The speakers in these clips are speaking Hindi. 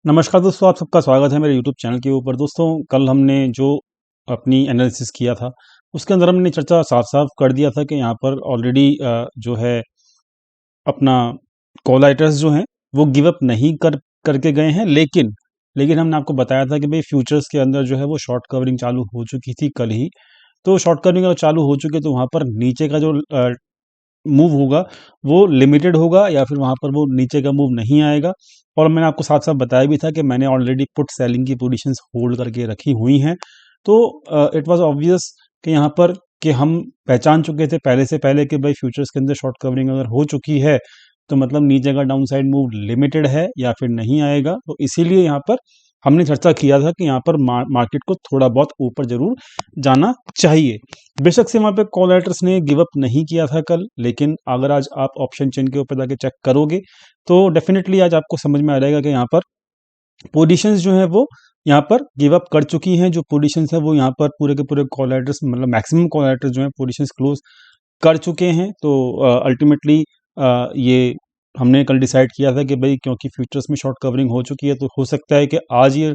नमस्कार दोस्तों, आप सबका स्वागत है मेरे यूट्यूब चैनल के ऊपर। दोस्तों, कल हमने जो अपनी एनालिसिस किया था उसके अंदर हमने चर्चा साफ साफ कर दिया था कि यहाँ पर ऑलरेडी जो है अपना कॉलाइटर्स जो हैं वो गिव अप नहीं करके गए हैं। लेकिन हमने आपको बताया था कि भाई फ्यूचर्स के अंदर जो है वो शॉर्ट कवरिंग चालू हो चुकी थी कल ही। तो शॉर्ट कवरिंग अगर चालू हो चुकी है तो वहाँ पर नीचे का जो मूव होगा वो लिमिटेड होगा या फिर वहाँ पर वो नीचे का मूव नहीं आएगा। और मैंने आपको साथ साथ बताया भी था कि मैंने ऑलरेडी पुट सेलिंग की पोजीशंस होल्ड करके रखी हुई हैं। तो इट वाज ऑब्वियस कि यहाँ पर कि हम पहचान चुके थे पहले से पहले कि भाई फ्यूचर्स के अंदर शॉर्ट कवरिंग अगर हो चुकी है तो मतलब नीचे का डाउन साइड मूव लिमिटेड है या फिर नहीं आएगा। तो इसीलिए यहाँ पर हमने चर्चा किया था कि यहाँ पर मार्केट को थोड़ा बहुत ऊपर जरूर जाना चाहिए। बेशक से वहाँ पे कॉल राइटर्स ने गिव अप नहीं किया था कल, लेकिन अगर आज आप ऑप्शन चेन के ऊपर जाके चेक करोगे तो डेफिनेटली आज आपको समझ में आ जाएगा कि यहाँ पर पोजीशंस जो है वो यहाँ पर गिव अप कर चुकी हैं। जो पोजीशंस है वो यहाँ पर पूरे के पूरे कॉल राइटर्स मतलब मैक्सिमम कॉल राइटर्स जो है पोजीशंस क्लोज कर चुके हैं। तो अल्टीमेटली ये हमने कल डिसाइड किया था कि भाई क्योंकि फ्यूचर्स में शॉर्ट कवरिंग हो चुकी है तो हो सकता है कि आज ये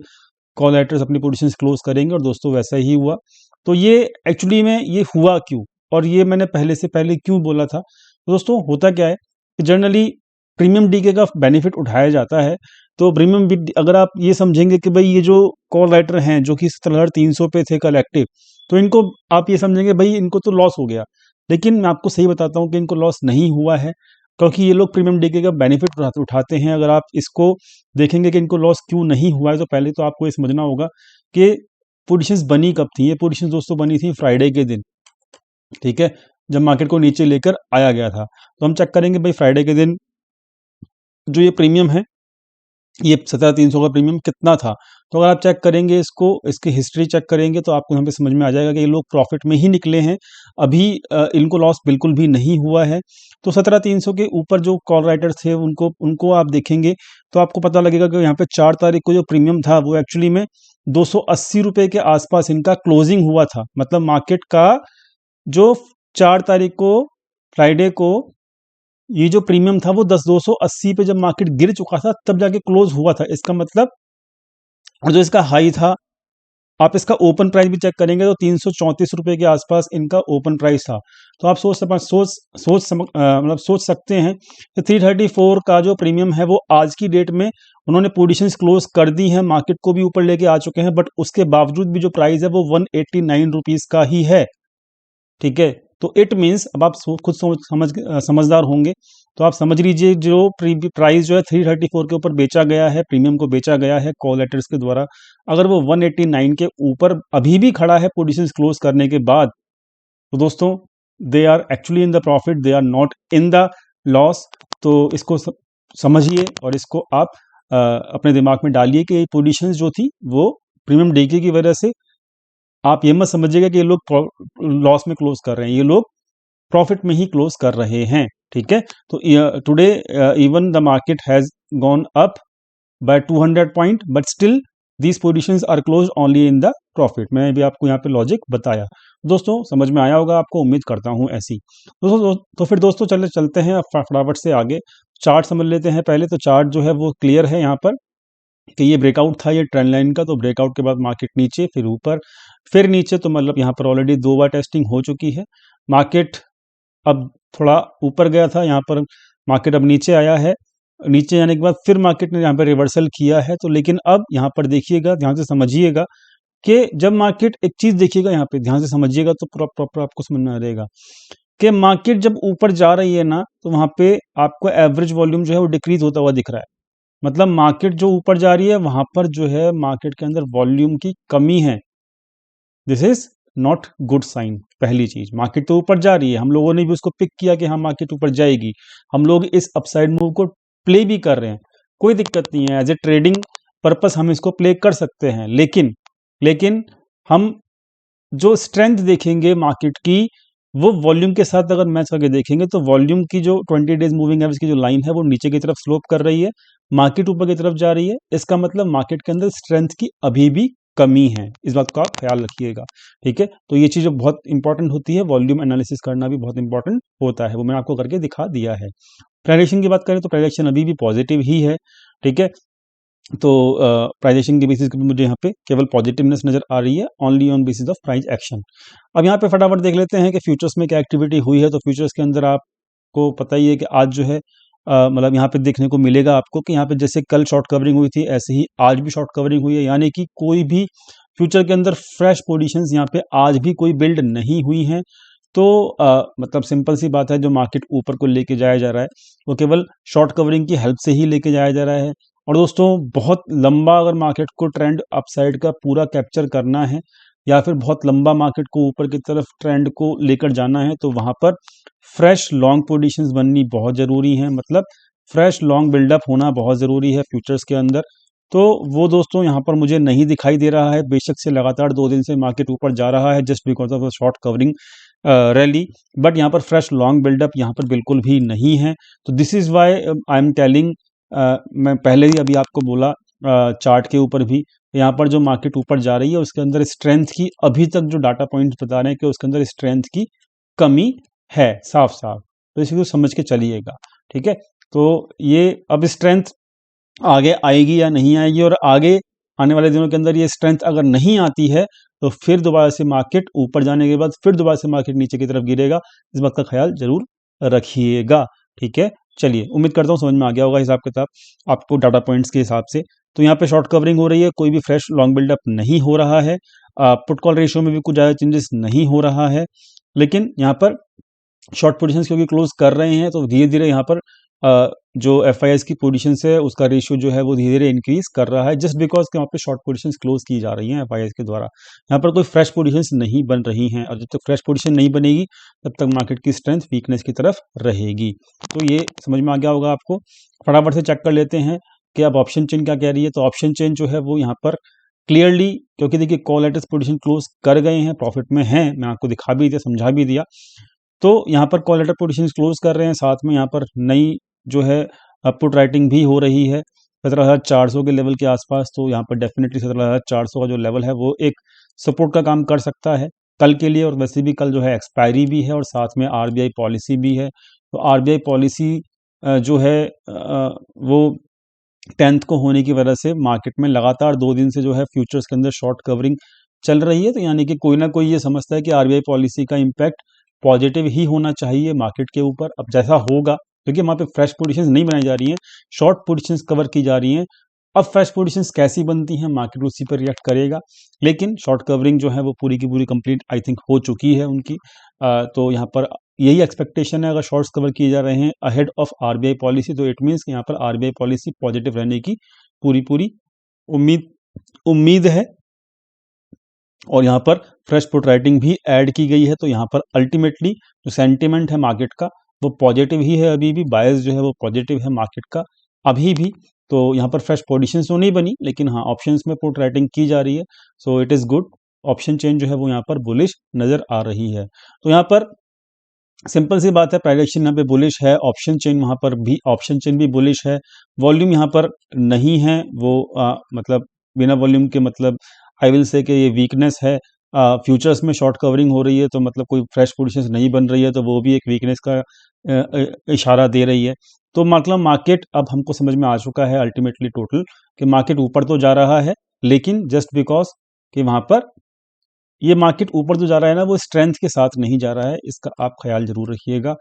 कॉल राइटर्स अपनी पोजीशंस क्लोज करेंगे, और दोस्तों वैसा ही हुआ। तो ये एक्चुअली में ये हुआ क्यों, और ये मैंने पहले से पहले क्यों बोला था। तो दोस्तों होता क्या है कि जनरली प्रीमियम डीके का बेनिफिट उठाया जाता है। तो अगर आप ये समझेंगे कि भाई ये जो कॉल राइटर हैं जो कि 17,300 पे थे कल एक्टिव, तो इनको आप ये समझेंगे भाई इनको तो लॉस हो गया। लेकिन मैं आपको सही बताता हूँ कि इनको लॉस नहीं हुआ है, क्योंकि ये लोग प्रीमियम डीके का बेनिफिट उठाते हैं। अगर आप इसको देखेंगे कि इनको लॉस क्यों नहीं हुआ है तो पहले तो आपको ये समझना होगा कि पोजीशंस बनी कब थी। ये पोजीशंस दोस्तों बनी थी फ्राइडे के दिन, ठीक है, जब मार्केट को नीचे लेकर आया गया था। तो हम चेक करेंगे भाई फ्राइडे के दिन जो ये प्रीमियम है, ये 17,300 का प्रीमियम कितना था। तो अगर आप चेक करेंगे इसको, इसकी हिस्ट्री चेक करेंगे तो आपको यहाँ पे समझ में आ जाएगा कि ये लोग प्रॉफिट में ही निकले हैं। अभी इनको लॉस बिल्कुल भी नहीं हुआ है। तो 17,300 के ऊपर जो कॉल राइटर्स थे उनको उनको आप देखेंगे तो आपको पता लगेगा कि यहाँ पे 4 तारीख को जो प्रीमियम था वो एक्चुअली में 280 रुपये के आसपास इनका क्लोजिंग हुआ था। मतलब मार्केट का जो 4 तारीख को फ्राइडे को ये जो प्रीमियम था वो 280 पे जब मार्केट गिर चुका था तब जाके क्लोज हुआ था, इसका मतलब। और जो इसका हाई था, आप इसका ओपन प्राइस भी चेक करेंगे तो 334 रुपए के आसपास इनका ओपन प्राइस था। तो आप सोच सकते हैं कि 334 का जो प्रीमियम है वो आज की डेट में उन्होंने पोजीशंस क्लोज कर दी हैं, मार्केट को भी ऊपर लेके आ चुके हैं, बट उसके बावजूद भी जो प्राइस है वो 189 रुपीज का ही है, ठीक है। तो इट मीन्स अब आप खुद समझदार होंगे तो आप समझ लीजिए जो प्राइस जो है 334 के ऊपर बेचा गया है, प्रीमियम को बेचा गया है कॉल लेटर्स के द्वारा, अगर वो 189 के ऊपर अभी भी खड़ा है पोजीशंस क्लोज करने के बाद, तो दोस्तों they are actually in the profit, they are not in the loss. तो इसको समझिए और इसको आप अपने दिमाग में डालिए कि ये पोजीशंस जो थी वो प्रीमियम डीके की वजह से, आप ये मत समझिएगा कि ये लोग लॉस में क्लोज कर रहे हैं, ये लोग प्रॉफिट में ही क्लोज कर रहे हैं, ठीक है। तो today even the market has gone up by 200 point, but still these positions are close only in the profit. मैंने भी आपको यहाँ पे लॉजिक बताया। दोस्तों समझ में आया होगा आपको, उम्मीद करता हूँ ऐसी। तो फिर दोस्तों चलते हैं फटाफट से आगे। चार्ट समझ लेते हैं पहले। तो चार्ट जो है वो क्लियर है यहाँ पर कि ये ब्रेकआउट था ये ट्रेंड लाइन का। तो ब्रेकआउट के बाद मार्केट नीचे, फिर ऊपर, फिर नीचे। तो मतलब यहाँ पर ऑलरेडी 2 बार टेस्टिंग हो चुकी है। मार्केट अब थोड़ा ऊपर गया था, यहाँ पर मार्केट अब नीचे आया है। नीचे आने के बाद फिर मार्केट ने यहाँ पर रिवर्सल किया है। तो लेकिन अब यहाँ पर देखिएगा, ध्यान से समझिएगा कि जब मार्केट, एक चीज देखिएगा यहाँ पे ध्यान से समझिएगा तो पूरा प्रॉपर आपको समझ में आ जाएगा कि मार्केट जब ऊपर जा रही है ना तो वहां पे आपको एवरेज वॉल्यूम जो है वो डिक्रीज होता हुआ दिख रहा है। मतलब मार्केट जो ऊपर जा रही है वहां पर जो है मार्केट के अंदर वॉल्यूम की कमी है। This is not good sign. पहली चीज, मार्केट तो ऊपर जा रही है, हम लोगों ने भी उसको पिक किया कि हाँ मार्केट ऊपर जाएगी, हम लोग इस अपसाइड मूव को प्ले भी कर रहे हैं, कोई दिक्कत नहीं है। एज ए ट्रेडिंग पर्पस हम इसको प्ले कर सकते हैं। लेकिन हम जो स्ट्रेंथ देखेंगे मार्केट की वो वॉल्यूम के साथ अगर मैच करके देखेंगे तो वॉल्यूम की जो 20 डेज मूविंग एवरेज की जो लाइन है वो नीचे की तरफ स्लोप कर रही है, मार्केट ऊपर की तरफ जा रही है। इसका मतलब मार्केट के अंदर स्ट्रेंथ की अभी भी कमी है, इस बात का आप ख्याल रखिएगा, ठीक है। तो ये चीज बहुत इंपॉर्टेंट होती है, वॉल्यूम एनालिसिस करना भी बहुत इंपॉर्टेंट होता है, वो मैंने आपको करके दिखा दिया है। प्राइस एक्शन की बात करें तो प्राइस एक्शन अभी भी पॉजिटिव ही है, ठीक है। तो प्राइजेशन के बेसिस पे मुझे यहाँ पे केवल पॉजिटिवनेस नज़र आ रही है, only on basis of price action. अब यहाँ पे फटाफट देख लेते हैं कि फ्यूचर्स में क्या एक्टिविटी हुई है। तो फ्यूचर्स के अंदर आपको पता ही है कि आज जो है मतलब यहाँ पे देखने को मिलेगा आपको कि यहाँ पे जैसे कल शॉर्ट कवरिंग हुई थी, ऐसे ही आज भी शॉर्ट कवरिंग हुई है, यानी कि कोई भी फ्यूचर के अंदर फ्रेश पोजीशंस यहाँ पे आज भी कोई बिल्ड नहीं हुई हैं। तो मतलब सिंपल सी बात है, जो मार्केट ऊपर को लेके जाया जा रहा है वो केवल शॉर्ट कवरिंग की हेल्प से ही लेके जाया जा रहा है। और दोस्तों, बहुत लंबा अगर मार्केट को ट्रेंड अपसाइड का पूरा कैप्चर करना है या फिर बहुत लंबा मार्केट को ऊपर की तरफ ट्रेंड को लेकर जाना है, तो वहां पर फ्रेश लॉन्ग पोजीशंस बननी बहुत ज़रूरी है। मतलब फ्रेश लॉन्ग बिल्डअप होना बहुत ज़रूरी है फ्यूचर्स के अंदर। तो वो दोस्तों यहाँ पर मुझे नहीं दिखाई दे रहा है। बेशक से लगातार 2 दिन से मार्केट ऊपर जा रहा है just because of short covering rally, but यहाँ पर फ्रेश लॉन्ग बिल्डअप यहाँ पर बिल्कुल भी नहीं है। तो this is why I am telling, मैं पहले ही अभी आपको बोला चार्ट के ऊपर भी, यहाँ पर जो मार्केट ऊपर जा रही है उसके अंदर स्ट्रेंथ की अभी तक जो डाटा पॉइंट्स बता रहे हैं कि उसके अंदर स्ट्रेंथ की कमी है, साफ साफ। तो इसी को समझ के चलिएगा, ठीक है। तो ये अब स्ट्रेंथ आगे आएगी या नहीं आएगी, और आगे आने वाले दिनों के अंदर ये स्ट्रेंथ अगर नहीं आती है तो फिर दोबारा से मार्केट ऊपर जाने के बाद फिर दोबारा से मार्केट नीचे की तरफ गिरेगा। इस बात का ख्याल जरूर रखिएगा, ठीक है। चलिए, उम्मीद करता हूँ समझ में आ गया होगा हिसाब किताब आपको डाटा पॉइंट्स के हिसाब से। तो यहाँ पे शॉर्ट कवरिंग हो रही है, कोई भी फ्रेश लॉन्ग बिल्डअप नहीं हो रहा है। पुट कॉल रेशियो में भी कुछ ज़्यादा चेंजेस नहीं हो रहा है, लेकिन यहाँ पर शॉर्ट पोजीशंस क्योंकि क्लोज कर रहे हैं तो धीरे धीरे यहाँ पर जो एफ आई एस की पोजीशन है उसका रेशियो जो है वो धीरे धीरे इंक्रीज कर रहा है, जस्ट बिकॉज के वहाँ पे शॉर्ट पोजीशंस क्लोज की जा रही हैं एफ आई एस के द्वारा। यहाँ पर कोई फ्रेश पोजीशंस नहीं बन रही हैं, और जब तक फ्रेश पोजीशन नहीं बनेगी तब तक मार्केट की स्ट्रेंथ वीकनेस की तरफ रहेगी। तो ये समझ में आ गया होगा आपको। फटाफट से चेक कर लेते हैं कि अब ऑप्शन चेन क्या कह रही है। तो ऑप्शन चेन जो है वो यहाँ पर क्लियरली, क्योंकि देखिए कॉल लेटर्स पोजीशन क्लोज कर गए हैं, प्रॉफिट में हैं, मैं आपको दिखा भी दिया, समझा भी दिया। तो यहाँ पर कॉल लेटर पोजीशन क्लोज कर रहे हैं, साथ में यहाँ पर नई जो है पुट राइटिंग भी हो रही है 17,400 के लेवल के आसपास। तो यहाँ पर डेफिनेटली 17,400 का जो लेवल है वो एक सपोर्ट का काम कर सकता है कल के लिए। और वैसे भी कल जो है एक्सपायरी भी है और साथ में आरबीआई पॉलिसी भी है। तो आरबीआई पॉलिसी जो है वो 10th को होने की वजह से मार्केट में लगातार 2 दिन से जो है फ्यूचर्स के अंदर शॉर्ट कवरिंग चल रही है। तो यानी कि कोई ना कोई ये समझता है कि आरबीआई पॉलिसी का इम्पैक्ट पॉजिटिव ही होना चाहिए मार्केट के ऊपर। अब जैसा होगा, क्योंकि वहाँ पे फ्रेश पोजीशंस नहीं बनाई जा रही हैं, शॉर्ट पोजीशंस कवर की जा रही हैं। अब फ्रेश पोजीशंस कैसी बनती हैं मार्केट उसी पर रिएक्ट करेगा, लेकिन शॉर्ट कवरिंग जो है वो पूरी की पूरी कंप्लीट आई थिंक हो चुकी है उनकी। तो यहाँ पर यही एक्सपेक्टेशन है, अगर शॉर्ट्स कवर किए जा रहे हैं अहेड ऑफ आरबीआई पॉलिसी, तो इट मीन्स कि यहाँ पर आरबीआई पॉलिसी पॉजिटिव रहने की पूरी पूरी उम्मीद उम्मीद है। और यहाँ पर फ्रेश पुट राइटिंग भी ऐड की गई है। तो यहाँ पर अल्टीमेटली जो सेंटिमेंट है मार्केट का वो पॉजिटिव ही है, अभी भी बायस जो है वो पॉजिटिव है मार्केट का अभी भी। तो यहाँ पर फ्रेश पोजीशंस तो नहीं बनी, लेकिन हाँ ऑप्शंस में पुट राइटिंग की जा रही है, so it is good. Option chain जो है वो यहाँ पर बुलिश नज़र आ रही है। तो यहाँ पर सिंपल सी बात है, प्राइस यहाँ पे बुलिश है, ऑप्शन चेन वहाँ पर भी ऑप्शन चेन भी बुलिश है। वॉल्यूम यहाँ पर नहीं है वो मतलब बिना वॉल्यूम के, मतलब आई विल से कि ये वीकनेस है। फ्यूचर्स में शॉर्ट कवरिंग हो रही है तो मतलब कोई फ्रेश पोजीशंस नहीं बन रही है, तो वो भी एक वीकनेस का इशारा दे रही है। तो मतलब मार्केट अब हमको समझ में आ चुका है अल्टीमेटली टोटल कि मार्केट ऊपर तो जा रहा है, लेकिन जस्ट बिकॉज कि वहाँ पर ये मार्केट ऊपर जो जा रहा है ना वो स्ट्रेंथ के साथ नहीं जा रहा है, इसका आप ख्याल जरूर रखिएगा।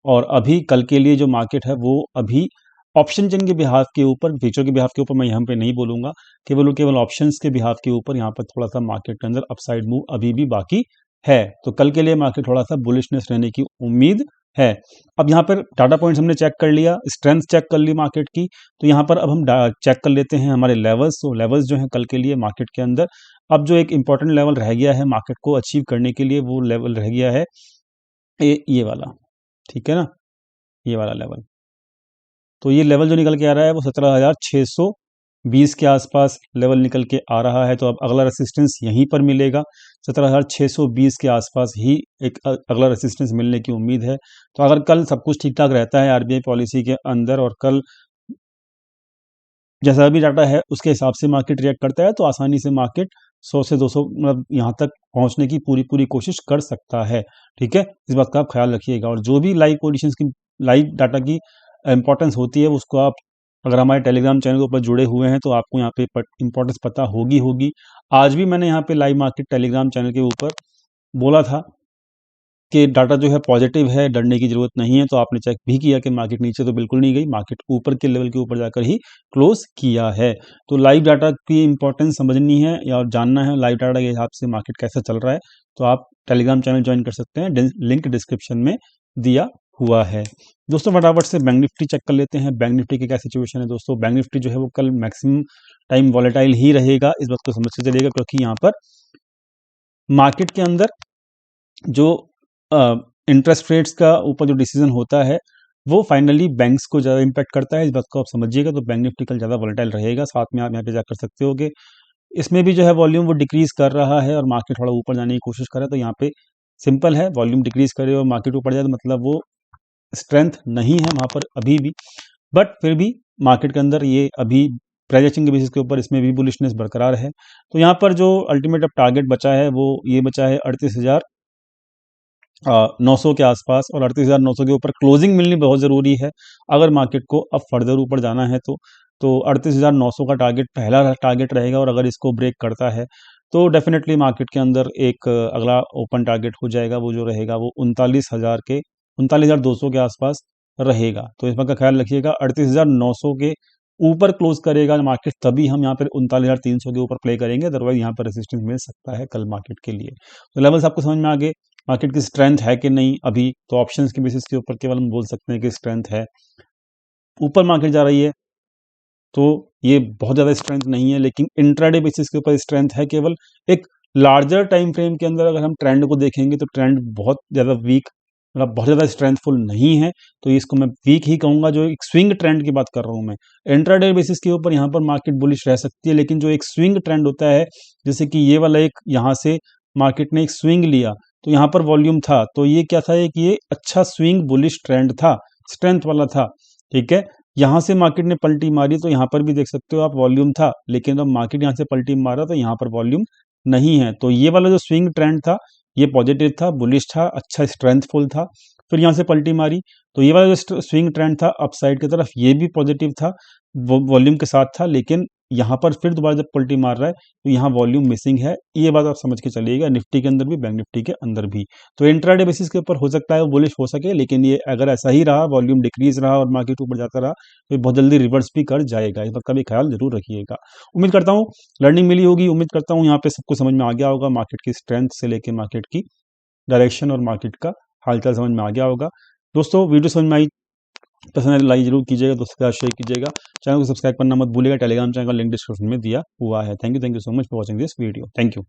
और अभी कल के लिए जो मार्केट है वो अभी ऑप्शन चेन के बिहाफ के ऊपर, फ्यूचर के बिहाफ के ऊपर मैं यहाँ पे नहीं बोलूंगा, केवल और केवल ऑप्शंस के बिहाफ के ऊपर यहाँ पर थोड़ा सा मार्केट के अंदर अपसाइड मूव अभी भी बाकी है। तो कल के लिए मार्केट थोड़ा सा बुलिशनेस रहने की उम्मीद है। अब यहाँ पर डाटा पॉइंट्स हमने चेक कर लिया, स्ट्रेंथ चेक कर ली मार्केट की। तो यहाँ पर अब हम चेक कर लेते हैं हमारे लेवल्स। तो लेवल्स जो हैं कल के लिए मार्केट के अंदर, अब जो एक इंपॉर्टेंट लेवल रह गया है मार्केट को अचीव करने के लिए, वो लेवल रह गया है ये वाला, ठीक है ना, ये वाला लेवल। तो ये लेवल जो निकल के आ रहा है वो 17,620 के आसपास लेवल निकल के आ रहा है। तो अब अगला रेसिस्टेंस यहीं पर मिलेगा, 17,620 के आसपास ही एक अगला रेसिस्टेंस मिलने की उम्मीद है। तो अगर कल सब कुछ ठीक ठाक रहता है आरबीआई पॉलिसी के अंदर, और कल जैसा भी डाटा है उसके हिसाब से मार्केट रिएक्ट करता है, तो आसानी से मार्केट 100 से 200 मतलब यहाँ तक पहुँचने की पूरी पूरी कोशिश कर सकता है, ठीक है। इस बात का आप ख्याल रखिएगा, और जो भी लाइव पोजीशंस की, लाइव डाटा की इंपॉर्टेंस होती है उसको आप अगर हमारे टेलीग्राम चैनल के ऊपर जुड़े हुए हैं तो आपको यहाँ पे इंपॉर्टेंस पता होगी। आज भी मैंने यहाँ पे लाइव मार्केट टेलीग्राम चैनल के ऊपर बोला था कि डाटा जो है पॉजिटिव है, डरने की ज़रूरत नहीं है। तो आपने चेक भी किया कि मार्केट नीचे तो बिल्कुल नहीं गई, मार्केट ऊपर के लेवल के ऊपर जाकर ही क्लोज़ किया है। तो लाइव डाटा की इंपॉर्टेंस समझनी है या जानना है लाइव डाटा के हिसाब से मार्केट कैसा चल रहा है, तो आप टेलीग्राम चैनल ज्वाइन कर सकते हैं, लिंक डिस्क्रिप्शन में दिया हुआ है। दोस्तों फटाफट से बैंक निफ्टी चेक कर लेते हैं। बैंक निफ्टी की क्या सिचुएशन है दोस्तों। बैंक निफ्टी जो है वो कल मैक्सिमम टाइम वॉलेटाइल ही रहेगा, इस बात को समझ के चलिएगा, क्योंकि यहाँ पर मार्केट के अंदर जो इंटरेस्ट रेट्स का ऊपर जो डिसीजन होता है वो फाइनली बैंक्स को ज़्यादा इम्पैक्ट करता है, इस बात को आप समझिएगा। तो बैंक निफ्टी कल ज़्यादा वोलेटाइल रहेगा। साथ में आप यहाँ पे जा कर सकते हो कि इसमें भी जो है वॉल्यूम वो डिक्रीज कर रहा है और मार्केट थोड़ा ऊपर जाने की कोशिश कर रहा है। तो यहाँ पे सिंपल है, वॉल्यूम डिक्रीज करे और मार्केट ऊपर जाए तो मतलब वो स्ट्रेंथ नहीं है वहाँ पर अभी भी। बट फिर भी मार्केट के अंदर ये अभी प्राइस के बेसिस के ऊपर इसमें भी बुलिशनेस बरकरार है। तो यहाँ पर जो अल्टीमेट अब टारगेट बचा है वो ये बचा है 38,900 के आसपास, और 38,900 के ऊपर क्लोजिंग मिलनी बहुत ज़रूरी है अगर मार्केट को अब फर्दर ऊपर जाना है। तो 38,900 का टारगेट पहला टारगेट रहेगा, और अगर इसको ब्रेक करता है तो डेफिनेटली मार्केट के अंदर एक अगला ओपन टारगेट हो जाएगा, वो जो रहेगा वो 39,200 के आसपास रहेगा। तो इस बात का ख्याल रखिएगा, 38,900 के ऊपर क्लोज करेगा मार्केट तभी हम यहाँ पर 39,300 के ऊपर प्ले करेंगे, अदरवाइज यहाँ पर रेसिस्टेंस मिल सकता है कल मार्केट के लिए। तो लेवल्स आपको समझ में आ गए, मार्केट की स्ट्रेंथ है कि नहीं अभी। तो ऑप्शंस के बेसिस के ऊपर केवल हम बोल सकते हैं कि स्ट्रेंथ है, ऊपर मार्केट जा रही है तो ये बहुत ज़्यादा स्ट्रेंथ नहीं है, लेकिन इंट्राडे बेसिस के ऊपर स्ट्रेंथ है केवल। एक लार्जर टाइम फ्रेम के अंदर अगर हम ट्रेंड को देखेंगे तो ट्रेंड बहुत ज़्यादा वीक, मतलब बहुत ज़्यादा स्ट्रेंथफुल नहीं है, तो इसको मैं वीक ही कहूँगा। जो एक स्विंग ट्रेंड की बात कर रहा हूँ मैं, इंट्राडे बेसिस के ऊपर यहाँ पर मार्केट बुलिश रह सकती है, लेकिन जो एक स्विंग ट्रेंड होता है, जैसे कि ये वाला एक यहाँ से मार्केट ने एक स्विंग लिया तो यहाँ पर वॉल्यूम था, तो ये क्या था, एक ये अच्छा स्विंग बुलिश ट्रेंड था, स्ट्रेंथ वाला था, ठीक है। यहाँ से मार्केट ने पलटी मारी तो यहाँ पर भी देख सकते हो आप वॉल्यूम था, लेकिन जब मार्केट यहाँ से पलटी मारा तो यहाँ पर वॉल्यूम नहीं है। तो ये वाला जो स्विंग ट्रेंड था ये पॉजिटिव था, बुलिश था, अच्छा स्ट्रेंथफुल था। फिर यहाँ से पलटी मारी तो ये वाला जो स्विंग ट्रेंड था अपसाइड की तरफ, ये भी पॉजिटिव था, वॉल्यूम के साथ था, लेकिन यहाँ पर फिर दोबारा जब पलटी मार रहा है तो यहाँ वॉल्यूम मिसिंग है। ये बात आप समझ के चलिएगा, निफ्टी के अंदर भी बैंक निफ्टी के अंदर भी। तो इंट्राडे बेसिस के ऊपर हो सकता है वो बुलिश हो सके, लेकिन ये अगर ऐसा ही रहा, वॉल्यूम डिक्रीज रहा और मार्केट ऊपर जाता रहा तो ये बहुत जल्दी रिवर्स भी कर जाएगा, इस बात का भी ख्याल जरूर रखिएगा। उम्मीद करता हूँ लर्निंग मिली होगी, उम्मीद करता हूँ यहाँ पे सबको समझ में आ गया होगा, मार्केट की स्ट्रेंथ से लेके मार्केट की डायरेक्शन और मार्केट का हालचाल समझ में आ गया होगा। दोस्तों वीडियो समझ में आई, पसंद आए लाइक जरूर कीजिएगा, दोस्तों के साथ शेयर कीजिएगा, चैनल को सब्सक्राइब करना मत भूलिएगा। टेलीग्राम चैनल का लिंक डिस्क्रिप्शन में दिया हुआ है। Thank you so much for watching this video. Thank you.